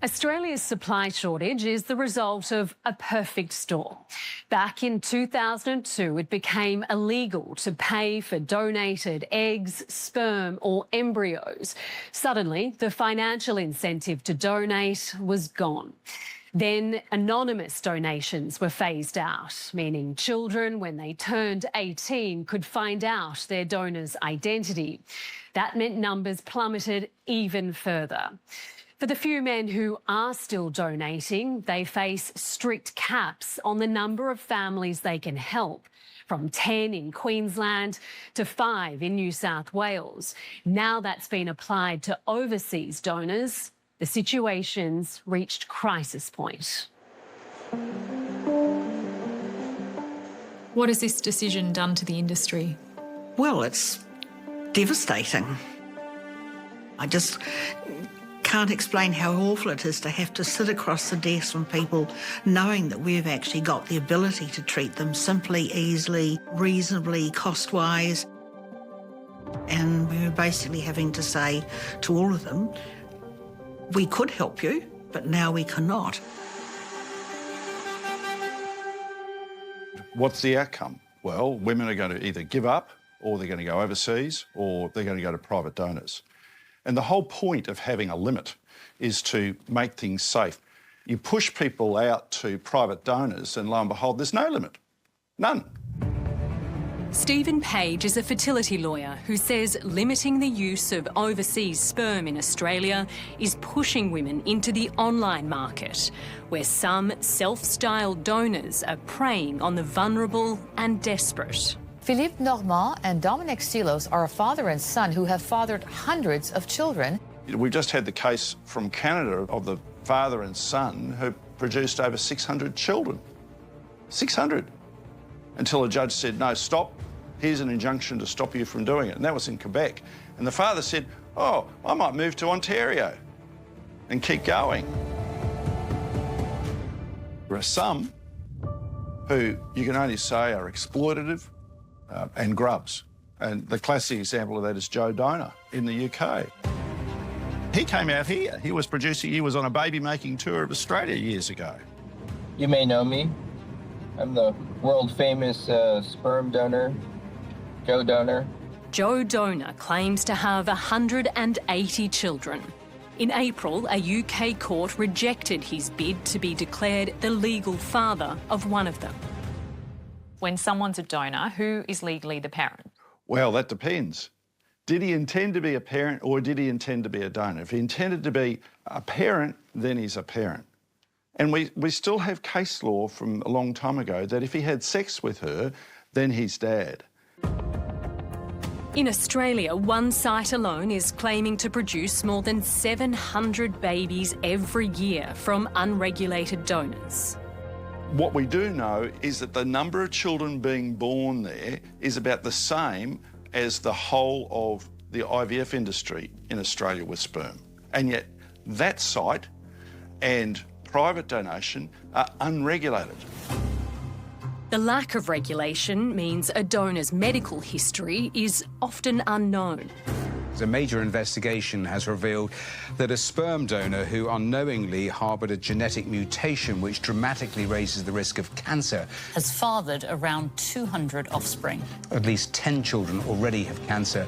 Australia's supply shortage is the result of a perfect storm. Back in 2002, it became illegal to pay for donated eggs, sperm or embryos. Suddenly, the financial incentive to donate was gone. Then anonymous donations were phased out, meaning children, when they turned 18, could find out their donor's identity. That meant numbers plummeted even further. For the few men who are still donating, they face strict caps on the number of families they can help, from 10 in Queensland to 5 in New South Wales. Now that's been applied to overseas donors. The situation's reached crisis point. What has this decision done to the industry? Well, it's devastating. I just can't explain how awful it is to have to sit across the desk from people knowing that we've actually got the ability to treat them simply, easily, reasonably, cost-wise. And we were basically having to say to all of them, we could help you, but now we cannot. What's the outcome? Well, women are going to either give up, or they're going to go overseas, or they're going to go to private donors. And the whole point of having a limit is to make things safe. You push people out to private donors and lo and behold, there's no limit. None. Stephen Page is a fertility lawyer who says limiting the use of overseas sperm in Australia is pushing women into the online market, where some self-styled donors are preying on the vulnerable and desperate. Philippe Normand and Dominic Silos are a father and son who have fathered hundreds of children. We've just had the case from Canada of the father and son who produced over 600 children. 600. Until a judge said, no, stop. Here's an injunction to stop you from doing it. And that was in Quebec. And the father said, oh, I might move to Ontario and keep going. There are some who you can only say are exploitative, and grubs. And the classic example of that is Joe Donor in the UK. He came out here. He was on a baby-making tour of Australia years ago. You may know me. I'm the world-famous sperm donor, Joe Donor. Joe Donor claims to have 180 children. In April, a UK court rejected his bid to be declared the legal father of one of them. When someone's a donor, who is legally the parent? Well, that depends. Did he intend to be a parent or did he intend to be a donor? If he intended to be a parent, then he's a parent. And we still have case law from a long time ago that if he had sex with her, then he's dad. In Australia, one site alone is claiming to produce more than 700 babies every year from unregulated donors. What we do know is that the number of children being born there is about the same as the whole of the IVF industry in Australia with sperm. And yet that site and private donation are unregulated. The lack of regulation means a donor's medical history is often unknown. A major investigation has revealed that a sperm donor who unknowingly harboured a genetic mutation which dramatically raises the risk of cancer Has fathered around 200 offspring. At least 10 children already have cancer.